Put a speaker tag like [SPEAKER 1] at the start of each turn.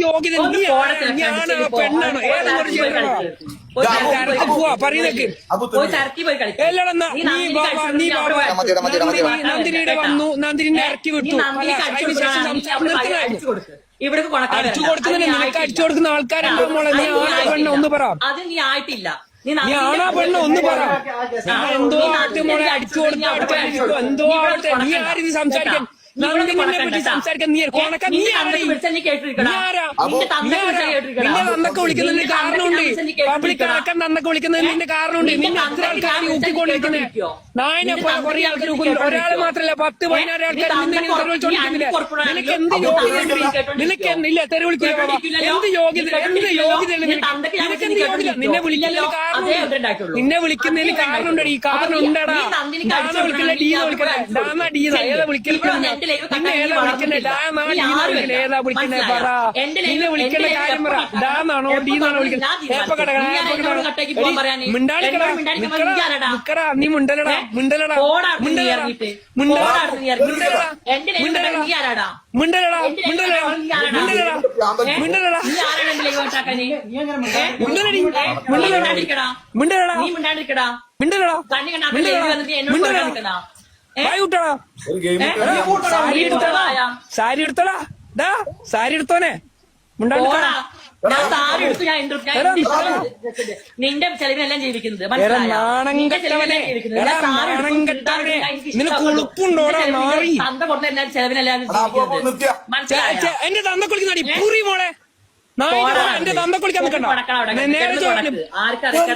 [SPEAKER 1] യോഗ്യത ഞാനാണ് പെണ്ണാണ് പോവാ പറയുന്നേക്ക് നന്ദിനിയുടെ വന്നു നന്ദിനെ ഇറക്കി വിട്ടു അടിച്ചു കൊടുക്കുന്നതിന് നിനക്ക് അടിച്ചു കൊടുക്കുന്ന ആൾക്കാരുണ്ടോ മോളെ നീ ആണോ പെണ്ണ ഒന്ന് പറ
[SPEAKER 2] അത് നീ ആയിട്ടില്ല
[SPEAKER 1] നീ ആണോ പെണ്ണ ഒന്ന് പറ എന്തോ ആട്ടെ മോളെ അടിച്ചു കൊടുത്ത എന്തോ ആവട്ടെ നീ ആരും സംസാരിക്കാൻ നന്ദിനെ പറ്റി സംസാരിക്കാൻ നീ കൊണക്ക നീ നിന്നെ നന്നൊക്കെ വിളിക്കുന്നതിന് കാരണമുണ്ട് പബ്ലിക് അടക്കം നന്നൊക്കെ വിളിക്കുന്നതിന് നിന്റെ കാരണമുണ്ട് നിന്നെ എത്ര ആൾക്കാർ ഊക്കിക്കൊണ്ടിരിക്കുന്നത് നായനെ കുറെ ആൾക്കാർ ഒരാൾ മാത്രല്ല 10-15 ആൾക്കാർ നിന്നെ തെരുവിളിച്ചോണ്ടിരിക്കുന്നില്ല നിനക്ക് എന്ത് യോഗ്യത നിനക്ക് ഇല്ല തെരുവിളിക്കില്ല എന്ത് യോഗ്യത നിനക്ക് എന്ത് യോഗ്യത നിന്നെ വിളിക്കുന്നതിന് കാരണം നിന്നെ വിളിക്കുന്നതിന് കാരണമുണ്ട് ഈ കാരണം ഉണ്ടടാ ഡാന വിളിക്കില്ല ഡീന്ന് വിളിക്കണേ ഡാന്ന ഡീന്ന ഏതാ വിളിക്കുന്നത് നിന്നെ ഏതാ വിളിക്കണ്ടേ ഡാന്നാ ഡീന്ന വിളിക്കണേ ഏതാ വിളിക്കണേ പറ നിന്നെ വിളിക്കേണ്ട കാര്യം പറ ഡാന്നാണോ ഡീന്നാണോ വിളിക്കുന്നത് മിണ്ടാടിക്കടാ നിക്കടാ നീ മുണ്ടലടാ മുണ്ടലടാ മുണ്ടലടാ മുണ്ടലടാ മുണ്ടലടാ മുണ്ടലടാ മുണ്ടലടാ മുണ്ടലടാ മുണ്ടലടി മുണ്ടലടാ മുണ്ടലടാ മിണ്ടലടാ മിണ്ടലടാ വായുട്ടടാ സാരി എടുത്തോടാ ഡാ സാരി എടുത്തോനെ മുണ്ടാടിക്കടാ
[SPEAKER 2] നിന്റെ ചെലവിനെല്ലാം ജീവിക്കുന്നത് തന്ത കൊടുത്ത എല്ലാ ചെലവിനെല്ലാം
[SPEAKER 1] എന്റെ തന്ത കുളിക്കുന്ന പൂറി മോളെ എന്റെ തന്ത കുളിക്കാൻ നിൽക്കണ്ട
[SPEAKER 2] ആർക്കറിയാം